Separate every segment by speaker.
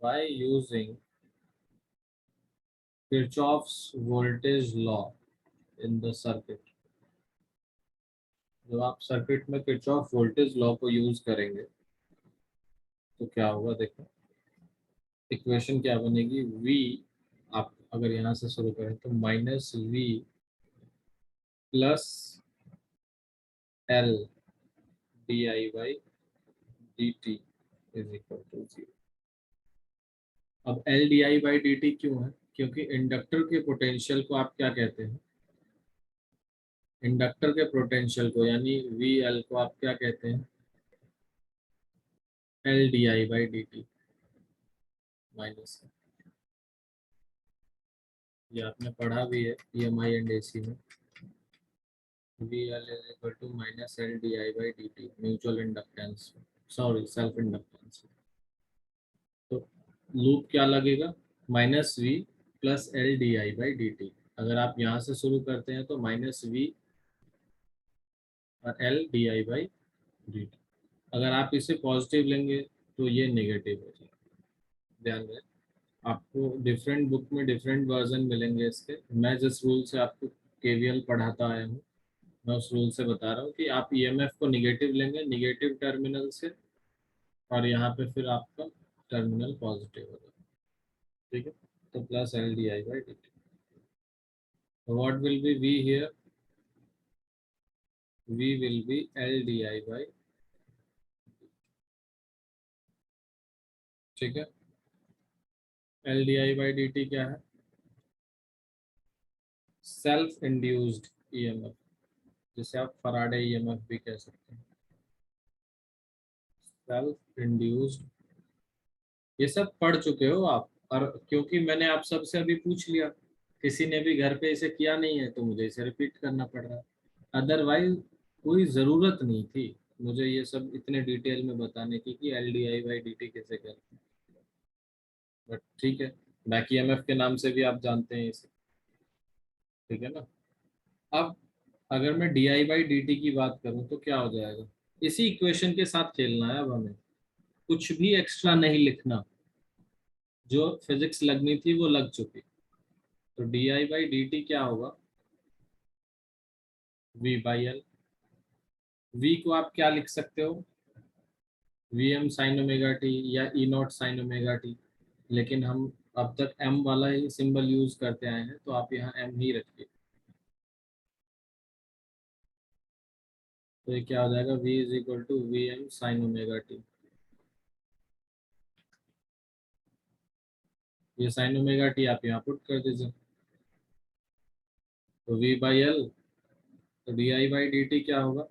Speaker 1: by using Kirchhoff's voltage law in the circuit. जब आप circuit में किरचॉफ वोल्टेज लॉ को यूज करेंगे तो क्या होगा, देखो इक्वेशन क्या बनेगी। V, आप अगर यहाँ से शुरू करें तो -V plus L di/dt is equal to 0। अब L di/dt क्यों है? क्योंकि इंडक्टर के पोटेंशियल को आप क्या कहते हैं? इंडक्टर के पोटेंशियल को यानी VL को आप क्या कहते हैं? L di/dt minus. ये आपने पढ़ा भी है EMI एंड AC में। VL is equal to minus L di/dt mutual inductance, sorry self inductance. तो लूप क्या लगेगा? -V plus L di/dt। अगर आप यहाँ से शुरू करते हैं तो -V और L di/dt। अगर आप इसे पॉजिटिव लेंगे तो ये नेगेटिव हो जाएगा। ध्यान दें, आपको डिफरेंट बुक में डिफरेंट वर्जन मिलेंगे इसके। मैं जिस रूल से आपको KVL पढ़ाता आया हूँ, मैं उस रूल से बता रहा हूँ कि आप EMF को निगेटिव लेंगे निगेटिव टर्मिनल से, और यहाँ पे फिर आपका टर्मिनल पॉजिटिव होगा। ठीक है, तो plus L di/dt। What will be V here? V will be L di/, ठीक है। L di/dt क्या है? सेल्फ इंड्यूस्ड EMF, जिसे आप फराडे EMF भी कह सकते हैं। सेल्फ इंड्यूस्ड, ये सब पढ़ चुके हो आप, और क्योंकि मैंने आप सबसे अभी पूछ लिया, किसी ने भी घर पे इसे किया नहीं है तो मुझे इसे रिपीट करना पड़ रहा है। अदरवाइज कोई ज़रूरत नहीं थी मुझे ये सब इतने डिटेल में बताने की कि L di/dt कैसे करते हैं। बट ठीक है, बैक EMF के नाम से भी आप जानते हैं इसे, ठीक है ना। अब अगर मैं di/dt की बात करूं तो क्या हो जाएगा? इसी इक्वेशन के साथ खेलना है अब हमें, कुछ भी एक्स्ट्रा नहीं लिखना। जो फिजिक्स लगनी थी वो लग चुकी। तो di/dt क्या होगा? V/L। V को आप क्या लिख सकते हो? Vm sin ओमेगा टी या E0 sin ओमेगा टी, लेकिन हम अब तक M वाला ही सिंबल यूज करते आए हैं तो आप यहाँ M ही रखिए। तो ये क्या हो जाएगा? V is equal to Vm sin omega t. ये sin ओमेगा टी आप यहाँ पुट कर दीजिए, तो V/L, तो di/dt क्या होगा?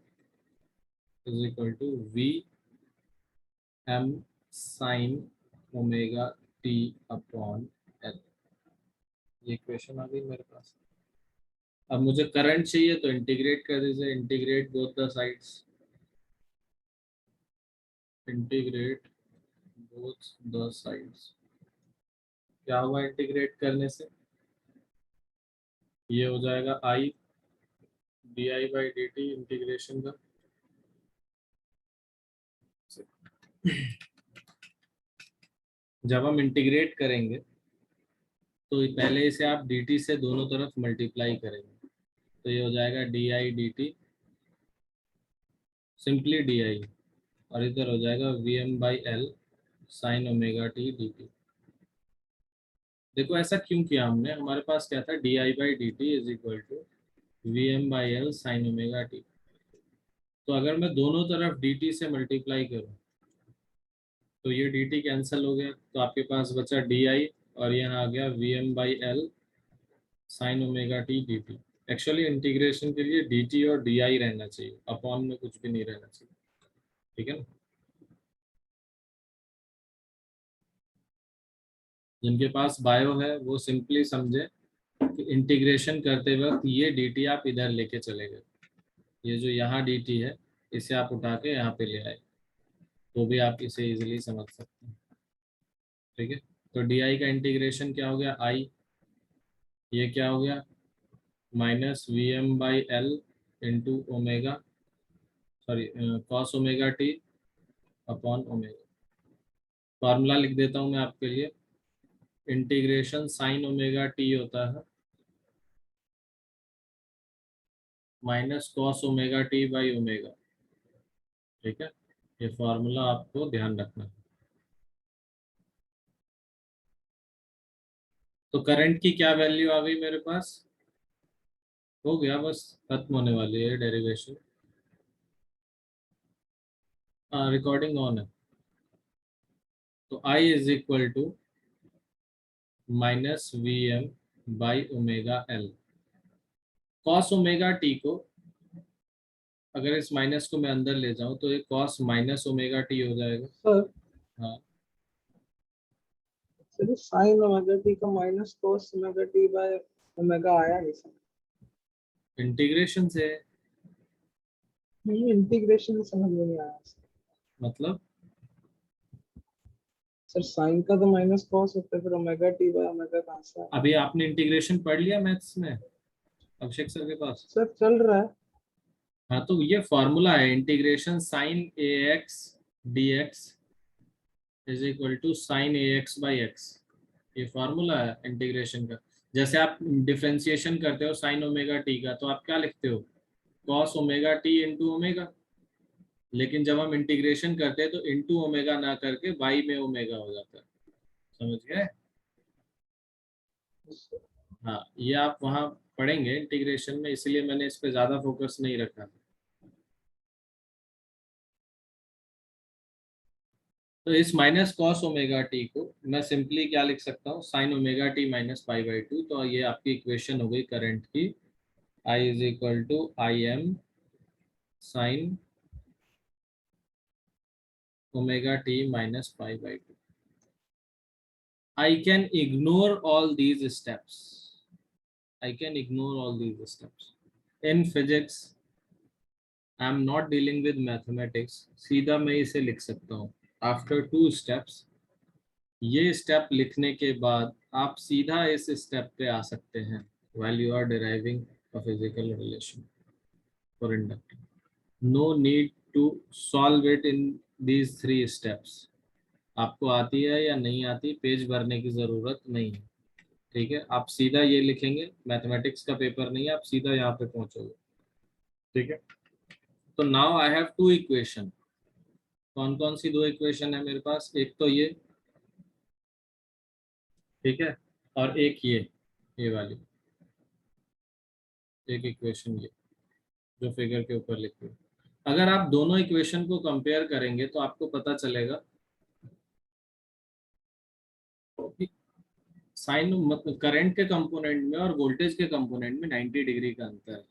Speaker 1: Is equal to Vm sin omega t upon L। ये इक्वेशन आ गई मेरे पास। अब मुझे करंट चाहिए तो इंटीग्रेट कर दीजिए, integrate both the sides, integrate both the sides. क्या हुआ इंटीग्रेट करने से? ये हो जाएगा I di/dt इंटीग्रेशन का। जब हम इंटीग्रेट करेंगे तो पहले इसे आप dt से दोनों तरफ मल्टीप्लाई करेंगे, तो ये हो जाएगा di/dt, सिंपली di, और इधर हो जाएगा Vm/L sin omega T dt। देखो ऐसा क्यों किया हमने, हमारे पास क्या था? di/dt is equal to Vm/L sin omega t. तो अगर मैं दोनों तरफ dt से मल्टीप्लाई करूं तो ये dt कैंसिल हो गया, तो आपके पास बचा di, और यहाँ आ गया Vm/L sin omega T dt। Actually integration के लिए dt और di रहना चाहिए, अपॉन में कुछ भी नहीं रहना चाहिए, ठीक है ना। जिनके पास बायो है वो सिंपली समझे कि इंटीग्रेशन करते वक्त ये dt आप इधर लेके चले गए, ये जो यहाँ dt है इसे आप उठा के यहाँ पे ले आए, तो भी आप इसे इजीली समझ सकते हैं, ठीक है। तो di का इंटीग्रेशन क्या हो गया? I, ये क्या हो गया? -Vm/L into omega, sorry cos omega t upon omega. Formula लिख देता हूं मैं आपके लिए। इंटीग्रेशन साइन ओमेगा टी होता है minus cos omega t by omega. ठीक है, ये फॉर्मूला आपको ध्यान रखना है। तो करंट की क्या वैल्यू आ गई मेरे पास? हो गया, बस खत्म होने वाली है डेरिवेशन। हाँ, रिकॉर्डिंग ऑन है। तो I is equal to minus V M by omega L. Cos omega t को, अगर इस माइनस को मैं अंदर ले जाऊं तो ये कॉस माइनस ओमेगा टी हो जाएगा।
Speaker 2: सर
Speaker 1: हाँ,
Speaker 2: सर साइन ओमेगा टी का minus cos omega T by omega आया नहीं सर।
Speaker 1: इंटीग्रेशन से।
Speaker 2: इंटीग्रेशन समझ में नहीं आया
Speaker 1: मतलब
Speaker 2: सर। साइन का तो माइनस कॉस होता है, फिर ओमेगा टी बाय ओमेगा कहाँ से आया?
Speaker 1: अभी आपने इंटीग्रेशन पढ़ लिया मैथ्स में अभिषेक सर के पास?
Speaker 2: सर चल रहा है।
Speaker 1: हाँ, तो ये फॉर्मूला है integration sine A X D X is equal to sine A X by X. ये फॉर्मूला है इंटीग्रेशन का। जैसे आप डिफरेंशिएशन करते हो साइन ओमेगा टी का, तो आप क्या लिखते हो? Cos omega T into omega. लेकिन जब हम इंटीग्रेशन करते हैं तो इंटू ओमेगा ना करके बाई में ओमेगा हो जाता है। समझ गए? हाँ, ये आप वहाँ पढ़ेंगे इंटीग्रेशन में, इसलिए मैंने इस पे ज़्यादा फोकस नहीं रखा। तो इस माइनस कॉस ओमेगा टी को मैं सिंपली क्या लिख सकता हूँ? Sine omega t minus pi by two. तो ये आपकी इक्वेशन हो गई करंट की। I is equal to I M sine omega t minus pi by two. I can ignore all these steps. I can ignore all these steps. In physics, I am not dealing with mathematics. सीधा मैं इसे लिख सकता हूँ after two steps. ये step लिखने के बाद आप सीधा इस स्टेप पे आ सकते हैं while you are deriving a physical relation for inductor. No need to solve it in these three steps. आपको आती है या नहीं आती, पेज भरने की ज़रूरत नहीं है। ठीक है, आप सीधा ये लिखेंगे, मैथमेटिक्स का पेपर नहीं है, आप सीधा यहाँ पे पहुंचोगे। ठीक है, तो now I have two equation. कौन कौन सी दो इक्वेशन है मेरे पास? एक तो ये, ठीक है, और एक ये वाली एक इक्वेशन ये जो फिगर के ऊपर लिखी है। अगर आप दोनों इक्वेशन को कंपेयर करेंगे तो आपको पता चलेगा कि साइन मतलब करंट के कंपोनेंट में और वोल्टेज के कंपोनेंट में 90 डिग्री का अंतर है।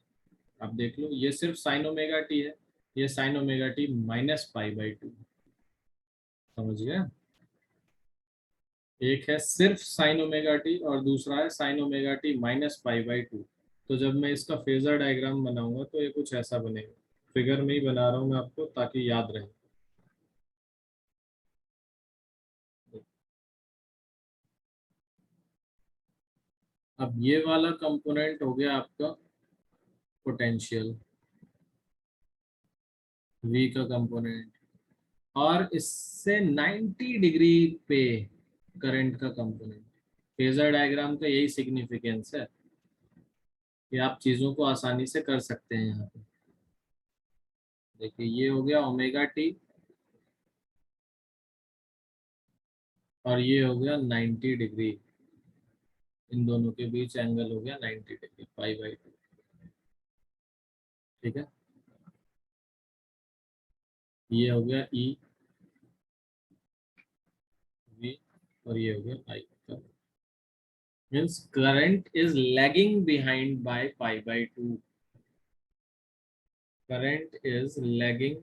Speaker 1: आप देख लो, ये सिर्फ साइन ओमेगा टी है, ये sign omega t minus pi by to. समझ गया? एक है सिर्फ साइन ओमेगा टी और दूसरा है sign omega t minus pi by two. तो जब मैं इसका फेजर डायग्राम बनाऊंगा तो ये कुछ ऐसा बनेगा। फिगर में ही बना रहा हूं मैं आपको ताकि याद रहे। अब ये वाला कंपोनेंट हो गया आपका पोटेंशियल, वी का कंपोनेंट, और इससे 90 डिग्री पे करंट का कंपोनेंट। फेजर डायग्राम का यही सिग्निफिकेंस है कि आप चीजों को आसानी से कर सकते हैं यहाँ पे। देखिए, ये हो गया ओमेगा टी और ये हो गया 90 डिग्री। इन दोनों के बीच एंगल हो गया 90 डिग्री, पाई बाई टू। ठीक है, ये हो गया ई वी और ये हो गया I. Means current is lagging behind by pi by two. Current is lagging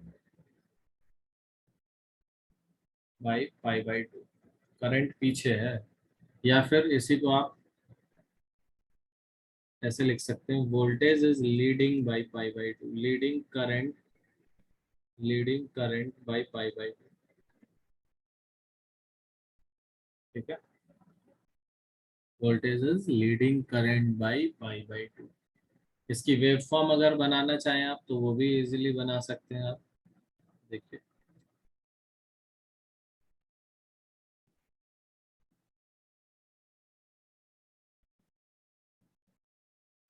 Speaker 1: by pi by two. Current पीछे है, या फिर इसी को आप ऐसे लिख सकते हैं, voltage is leading by pi by to. Leading current by pi by to. ठीक है, voltage is leading current by pi by to. इसकी वेव फॉर्म अगर बनाना चाहें आप तो वो भी इजीली बना सकते हैं आप। देखिए,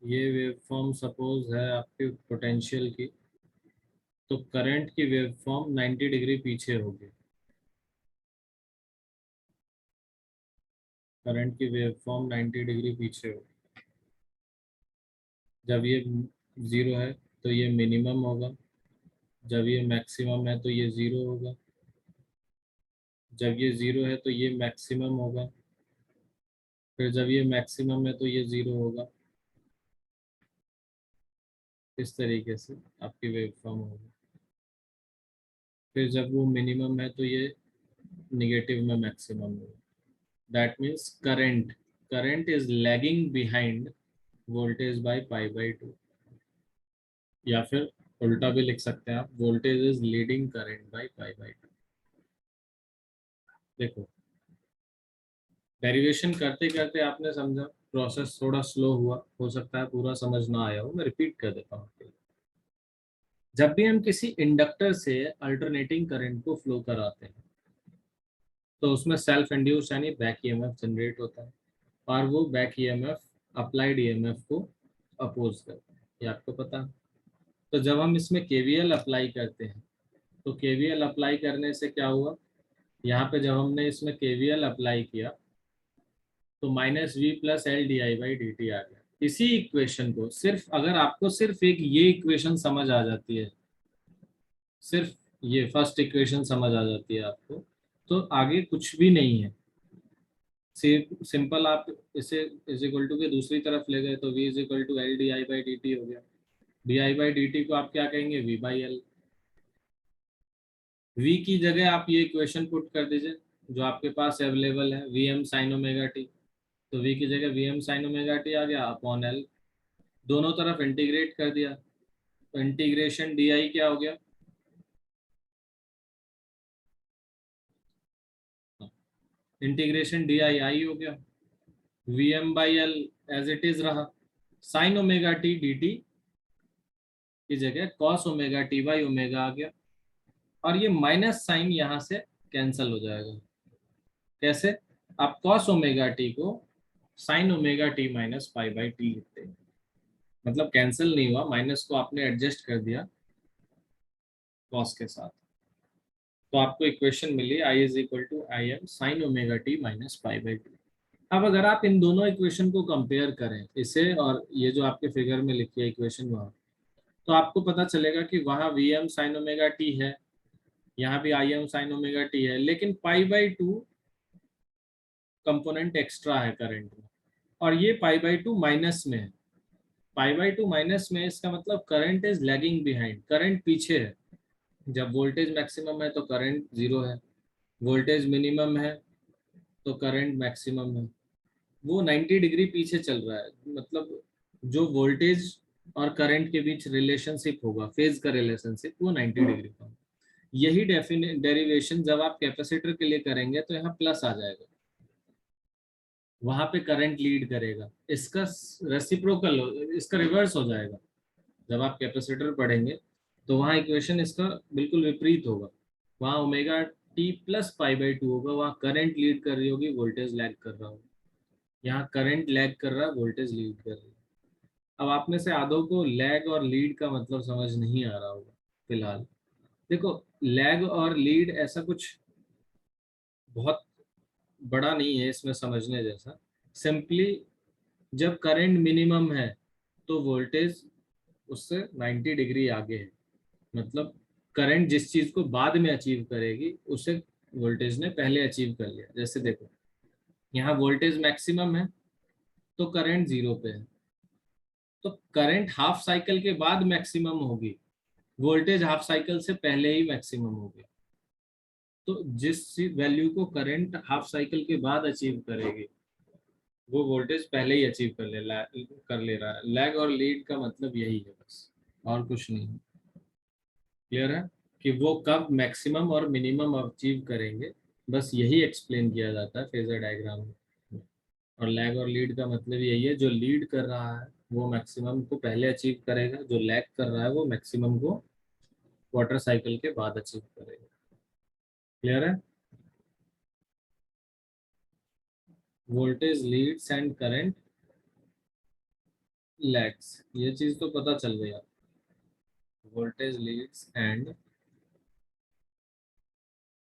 Speaker 1: ये वेवफॉर्म सपोज है आपके पोटेंशियल की, तो करंट की वेवफॉर्म 90 डिग्री पीछे होगी। करंट की वेवफॉर्म 90 डिग्री पीछे होगी। जब ये जीरो है तो ये मिनिमम होगा, जब ये मैक्सिमम है तो ये जीरो होगा, जब ये जीरो है तो ये मैक्सिमम होगा, फिर जब ये मैक्सिमम है तो ये जीरो होगा। इस तरीके से आपकी वेवफॉर्म होगी। फिर जब वो मिनिमम है तो ये निगेटिव में मैक्सिमम होगा। That means current is lagging behind voltage bye pi by to, या फिर उल्टा भी लिख सकते हैं आप, voltage is leading current by pi by to. देखो, डेरिवेशन करते करते आपने समझा, प्रोसेस थोड़ा स्लो हुआ, हो सकता है पूरा समझ ना आया हो, मैं रिपीट कर देता हूँ आपके लिए। जब भी हम किसी इंडक्टर से अल्टरनेटिंग करंट को फ्लो कराते हैं तो उसमें सेल्फ इंड्यूस्ड यानी बैक ईएमएफ जनरेट होता है, और वो बैक ईएमएफ अप्लाइड ईएमएफ को अपोज करता है, ये आपको पता है। तो जब हम इसमें केवीएल अप्लाई करते हैं, तो केवीएल अप्लाई करने से क्या हुआ, यहाँ पे जब हमने इसमें केवीएल अप्लाई किया तो -v+L/di/dt आ गया। इसी इक्वेशन को सिर्फ, अगर आपको सिर्फ एक ये इक्वेशन समझ आ जाती है, सिर्फ ये फर्स्ट इक्वेशन समझ आ जाती है आपको, तो आगे कुछ भी नहीं है। सिंपल आप इसे इज इक्वल टू के दूसरी तरफ ले गए तो v is equal to L/di/dt हो गया। di/dt को आप क्या कहेंगे, v/L। v की जगह आप ये इक्वेशन पुट कर दीजिए जो आपके पास अवेलेबल है, Vm sin ओमेगा टी। तो v की जगह Vm sin ओमेगा टी आ गया अपॉन L। दोनों तरफ इंटीग्रेट कर दिया तो इंटीग्रेशन डी आई क्या हो गया, इंटीग्रेशन डी आई आई हो गया, V M by L as it is रहा, sine omega t d t की जगह cos omega t by omega आ गया, और ये माइनस साइन यहाँ से कैंसल हो जाएगा। कैसे, आप कॉस ओमेगा टी को sign omega t minus pi by T लिखते हैं, मतलब कैंसिल नहीं हुआ, माइनस को आपने एडजस्ट कर दिया कॉस के साथ। तो आपको इक्वेशन मिली I is equal to I M sine omega t minus pi by t. अब अगर आप इन दोनों इक्वेशन को कंपेयर करें, इसे और ये जो आपके फिगर में लिखी है इक्वेशन वहाँ, तो आपको पता चलेगा कि वहाँ V M sine omega t है, यहाँ भी I M sine omega t है, लेकिन pi by two component extra है करंट में, और ये पाई बाई टू माइनस में है। पाई बाई टू माइनस में, इसका मतलब current is lagging behind, current पीछे है। जब वोल्टेज मैक्सिमम है तो करंट जीरो है, वोल्टेज मिनिमम है तो करंट मैक्सिमम है। वो 90 डिग्री पीछे चल रहा है, मतलब जो वोल्टेज और करंट के बीच रिलेशनशिप होगा, फेज का रिलेशनशिप, वो 90 डिग्री का। यही डेरिवेशन जब आप कैपेसिटर के लिए करेंगे तो यहाँ प्लस आ जाएगा, वहां पे करंट लीड करेगा। इसका रेसिप्रोकल, इसका रिवर्स हो जाएगा। जब आप कैपेसिटर पढ़ेंगे तो वहाँ इक्वेशन इसका बिल्कुल विपरीत होगा। वहाँ omega T plus pi by to होगा, वहाँ करंट लीड कर रही होगी, वोल्टेज लैग कर रहा होगा। यहाँ करंट लैग कर रहा है, वोल्टेज लीड कर रही है। अब आप में से आधों को लैग और लीड का मतलब समझ नहीं आ रहा होगा फिलहाल। देखो, लैग और लीड ऐसा कुछ बहुत बड़ा नहीं है इसमें समझने जैसा। सिंपली जब करंट मिनिमम है तो वोल्टेज उससे 90 डिग्री आगे है, मतलब करंट जिस चीज को बाद में अचीव करेगी उसे वोल्टेज ने पहले अचीव कर लिया। जैसे देखो, यहाँ वोल्टेज मैक्सिमम है तो करंट जीरो पे है, तो करंट हाफ साइकिल के बाद मैक्सिमम होगी, वोल्टेज हाफ साइकिल से पहले ही मैक्सिमम हो गया। तो जिस वैल्यू को करंट हाफ साइकिल के बाद अचीव करेगी वो वोल्टेज पहले ही अचीव कर ले रहा है। लैग और लीड का मतलब यही है बस, और कुछ नहीं। क्लियर है कि वो कब मैक्सिमम और मिनिमम अचीव करेंगे, बस यही एक्सप्लेन किया जाता है फेजर डायग्राम में। और लैग और लीड का मतलब यही है, जो लीड कर रहा है वो मैक्सिमम को पहले अचीव करेगा, जो लैग कर रहा है वो मैक्सिमम को क्वार्टर साइकिल के बाद अचीव करेगा। क्लियर है। Voltage Leeds and current lakhs, ये चीज तो पता चल गया, वोल्टेज लीड्स एंड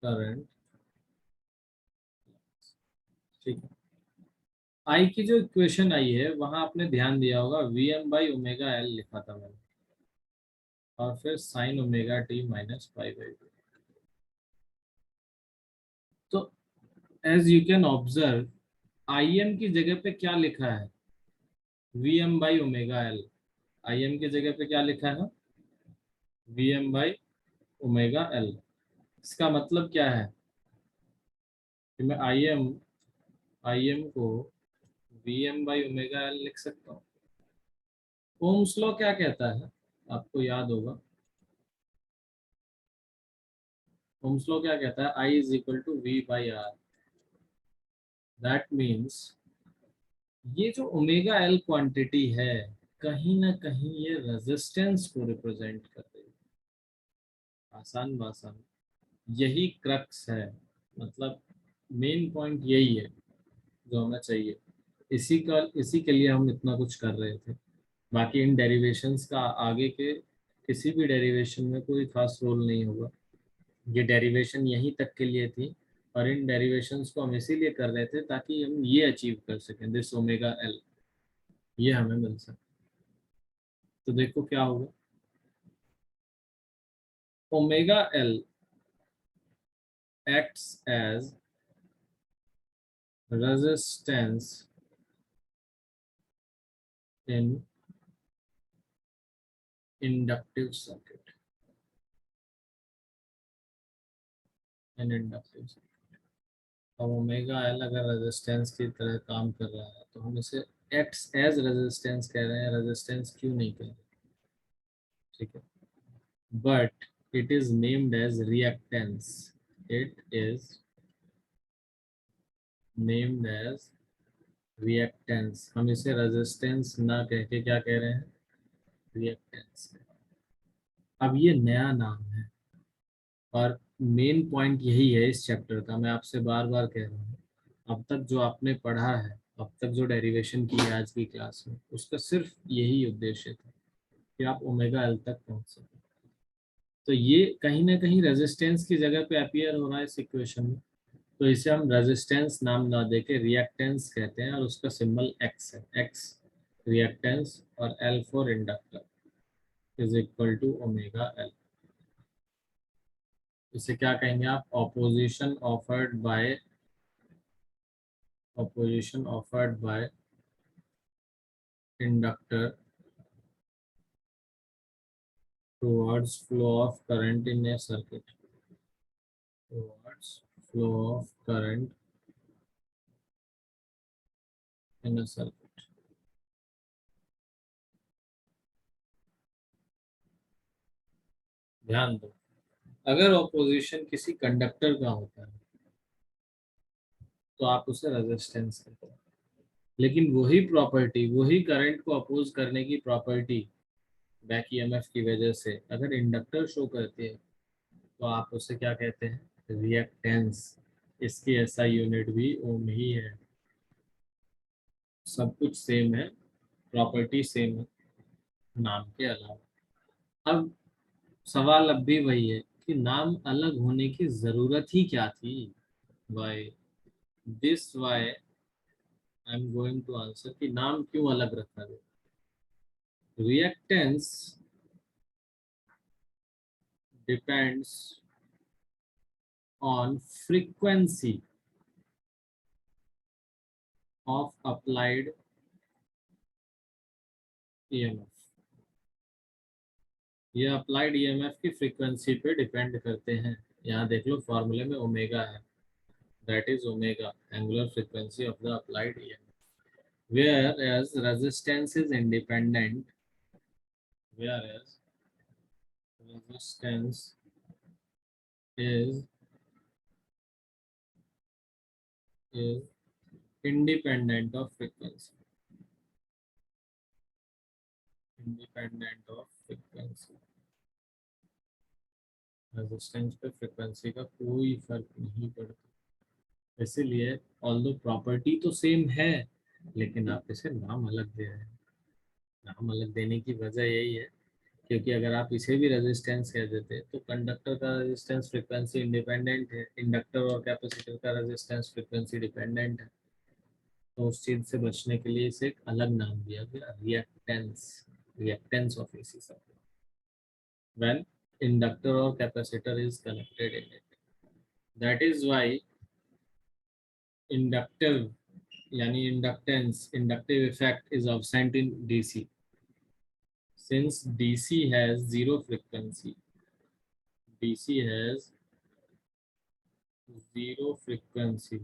Speaker 1: करंट, ठीक है। आई की जो इक्वेशन आई है वहां आपने ध्यान दिया होगा, V M by omega L लिखा था मैंने, और फिर sine omega t minus pi by two. तो as you can observe, I M की जगह पे क्या लिखा है, V M by omega L. I M की जगह पे क्या लिखा है, V M by omega L. इसका मतलब क्या है कि मैं आई एम को V M by omega L लिख सकता हूँ। ओम्स लॉ क्या कहता है, आपको याद होगा, ओम्स लॉ क्या कहता है, I is equal to V by R. That means ये जो ओमेगा एल क्वांटिटी है, कहीं ना कहीं ये रेजिस्टेंस को रिप्रेजेंट कर रही है। आसान भाषा में यही क्रक्स है, मतलब मेन पॉइंट यही है जो हमें चाहिए। इसी के लिए हम इतना कुछ कर रहे थे। बाकी इन डेरिवेशंस का आगे के किसी भी डेरिवेशन में कोई खास रोल नहीं होगा। ये डेरिवेशन यहीं तक के लिए थी, और इन डेरिवेशंस को हम इसीलिए कर रहे थे ताकि हम ये अचीव कर सकें, दिस ओमेगा एल, ये हमें मिल सके। तो देखो क्या होगा, omega L acts as resistance in inductive circuit, in inductive. अब ओमेगा एल अगर रेजिस्टेंस की तरह काम कर रहा है तो हम इसे एक्ट्स एज रेजिस्टेंस कह रहे हैं, रेजिस्टेंस क्यों नहीं कह रहे, ठीक है। But it is named as reactance, it is named as reactance. हम इसे रेजिस्टेंस ना कह के क्या कह रहे हैं, रिएक्टेंस। अब ये नया नाम है, और मेन पॉइंट यही है इस चैप्टर का, मैं आपसे बार बार कह रहा हूँ, अब तक जो आपने पढ़ा है, अब तक जो डेरिवेशन की है आज की क्लास में, उसका सिर्फ यही उद्देश्य था कि आप ओमेगा एल तक पहुंच सकें। तो ये कहीं ना कहीं रेजिस्टेंस की जगह पे अपीयर हो रहा है इस इक्वेशन में, तो इसे हम रेजिस्टेंस नाम ना देके रिएक्टेंस कहते हैं, और उसका सिंबल एक्स है, एक्स रिएक्टेंस, और L for inductor is equal to omega L. इसे क्या कहेंगे आप, opposition offered by inductor towards flow of current in a circuit, towards flow of current in a circuit। ध्यान दो, अगर ऑपोजिशन किसी कंडक्टर का होता है तो आप उसे रेजिस्टेंस कहते हैं, लेकिन वही प्रॉपर्टी, वही करंट को अपोज करने की प्रॉपर्टी बैक ईएमएफ की वजह से अगर इंडक्टर शो करती है तो आप उसे क्या कहते हैं, रिएक्टेंस। इसकी एसआई यूनिट भी ओम ही है, सब कुछ सेम है, प्रॉपर्टी सेम है, नाम के अलावा। अब सवाल अब भी वही है कि नाम अलग होने की जरूरत ही क्या थी, why, this why I am going to answer कि नाम क्यों अलग रखा गया। Reactance depends on frequency of applied EMF. ये अप्लाइड ईएमएफ की फ्रीक्वेंसी पे डिपेंड करते हैं। यहाँ देख लो फॉर्मूले में ओमेगा है, that is omega angular frequency of the applied EMF, whereas resistance is independent, whereas resistance is is independent of frequency, independent of frequency। Resistance पे फ्रीक्वेंसी का कोई फर्क नहीं पड़ता, इसीलिए ऑल्दो प्रॉपर्टी तो सेम है लेकिन आप इसे नाम अलग दे रहे हैं। नाम अलग देने की वजह यही है क्योंकि अगर आप इसे भी रेजिस्टेंस कह देते तो कंडक्टर का रेजिस्टेंस फ्रीक्वेंसी इंडिपेंडेंट है, इंडक्टर और कैपेसिटर का रेजिस्टेंस फ्रीक्वेंसी डिपेंडेंट है। तो उस चीज से बचने के लिए इसे एक अलग नाम दिया गया, reactance, reactance of AC circuit when inductor और capacitor is connected in it. That is why inductive यानी inductance, inductive effect is absent in DC since DC has zero frequency. DC has zero frequency.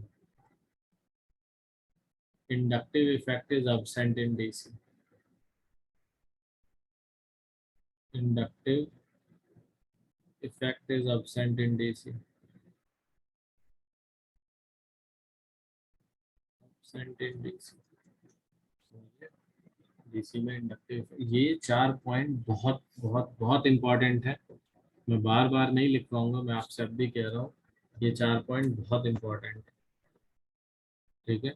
Speaker 1: Inductive effect is absent in DC. Inductive effect is absent in DC. Absent in DC. DC में inductive, ये 4 point बहुत बहुत बहुत important है। मैं बार बार नहीं लिख पाऊंगा, मैं आपसे अब भी कह रहा हूँ ये 4 पॉइंट बहुत इंपॉर्टेंट है। ठीक है,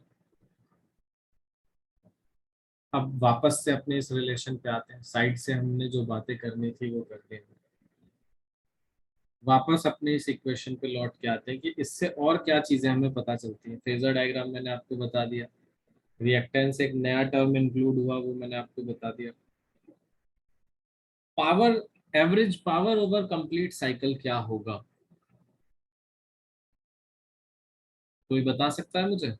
Speaker 1: अब वापस से अपने इस रिलेशन पे आते हैं। साइड से हमने जो बातें करनी थी वो करते हैं, वापस अपने इस इक्वेशन पे लौट के आते हैं कि इससे और क्या चीजें हमें पता चलती हैं। फेजर डायग्राम मैंने आपको बता दिया, रिएक्टेंस एक नया टर्म इंक्लूड हुआ वो मैंने आपको बता दिया। Power, average power over complete cycle क्या होगा, कोई बता सकता है मुझे?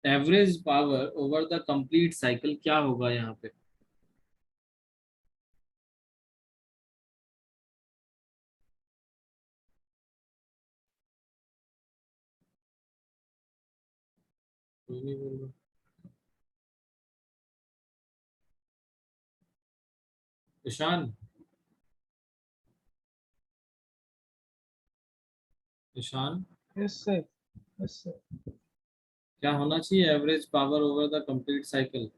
Speaker 1: Average power over the complete cycle क्या होगा यहाँ पे? कोई नहीं बोल रहा। Ishan, Ishan,
Speaker 2: yes sir, yes sir.
Speaker 1: क्या होना चाहिए average power over the complete cycle?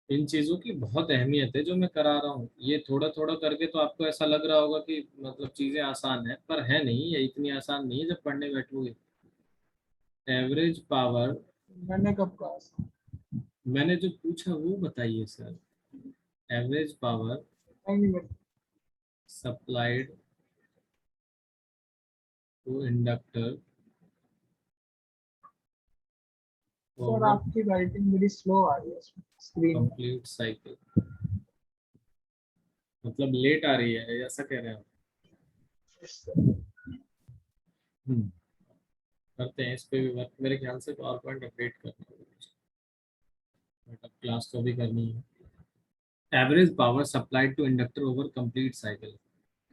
Speaker 1: इन चीजों की बहुत अहमियत है जो मैं करा रहा हूँ। ये थोड़ा थोड़ा करके तो आपको ऐसा लग रहा होगा कि मतलब चीजें आसान है, पर है नहीं, ये इतनी आसान नहीं है जब पढ़ने बैठोगे। एवरेज पावर,
Speaker 2: मैंने कब कहा सर?
Speaker 1: मैंने जो पूछा वो बताइए सर। एवरेज पावर
Speaker 2: नहीं नहीं,
Speaker 1: supplied to inductor
Speaker 2: sir
Speaker 1: over
Speaker 2: आपकी राइटिंग बड़ी स्लो आ रही है स्क्रीन में।
Speaker 1: कंप्लीट साइकिल, मतलब लेट आ रही है ऐसा कह रहे हैं आप?
Speaker 2: Yes sir.
Speaker 1: हम्म, करते हैं इस पे भी वर्क। मेरे ख्याल से पावर पॉइंट अपडेट करना होगा, बट अब क्लास तो भी करनी है। Average power supplied to inductor over complete cycle,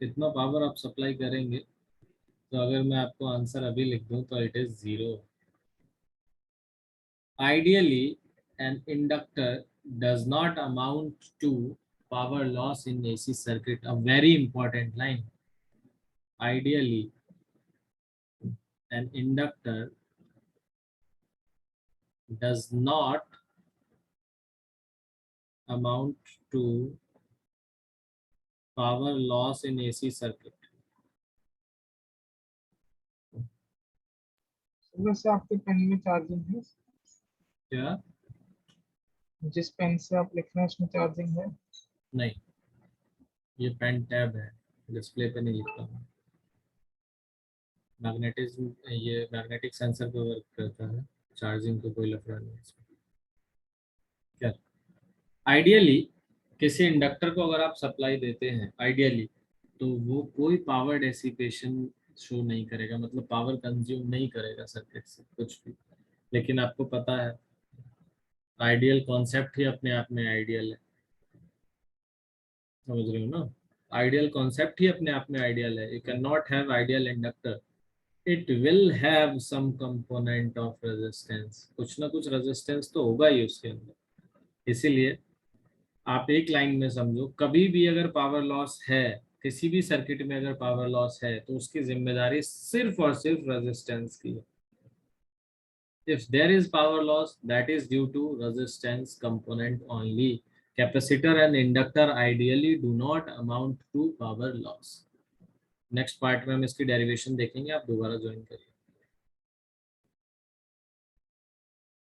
Speaker 1: कितना पावर आप सप्लाई करेंगे? तो अगर मैं आपको आंसर अभी लिख दूं तो it is 0। Ideally an inductor does not amount to power loss in AC circuit, a very important line. Ideally an inductor does not amount to power loss in AC circuit.
Speaker 2: वैसे आपके pen में charging है?
Speaker 1: क्या?
Speaker 2: जिस pen से आप लिख रहे हैं उसमें चार्जिंग है?
Speaker 1: नहीं, ये पेन टैब है, डिस्प्ले पे नहीं लिखता हूँ। मैग्नेटिज्म, ये मैग्नेटिक सेंसर पे वर्क करता है, चार्जिंग तो कोई लफड़ा नहीं है इसमें। क्या? आइडियली किसी इंडक्टर को अगर आप सप्लाई देते हैं आइडियली, तो वो कोई पावर डेसिपेशन शो नहीं करेगा, मतलब पावर कंज्यूम नहीं करेगा सर्किट से कुछ भी। लेकिन आपको पता है आइडियल कॉन्सेप्ट ही अपने आप में आइडियल है, समझ रहे हो ना? आइडियल कॉन्सेप्ट ही अपने आप में आइडियल है। You can not have ideal inductor, it will have some component of resistance, कुछ ना कुछ रेजिस्टेंस तो होगा ही उसके अंदर। इसीलिए आप एक लाइन में समझो, कभी भी अगर पावर लॉस है, किसी भी सर्किट में अगर पावर लॉस है तो उसकी जिम्मेदारी सिर्फ और सिर्फ रेजिस्टेंस की है। If there is power loss, that is due to resistance component only. Capacitor and inductor ideally do not amount to power loss. Next part में हम इसकी डेरिवेशन देखेंगे, आप दोबारा ज्वाइन करिए।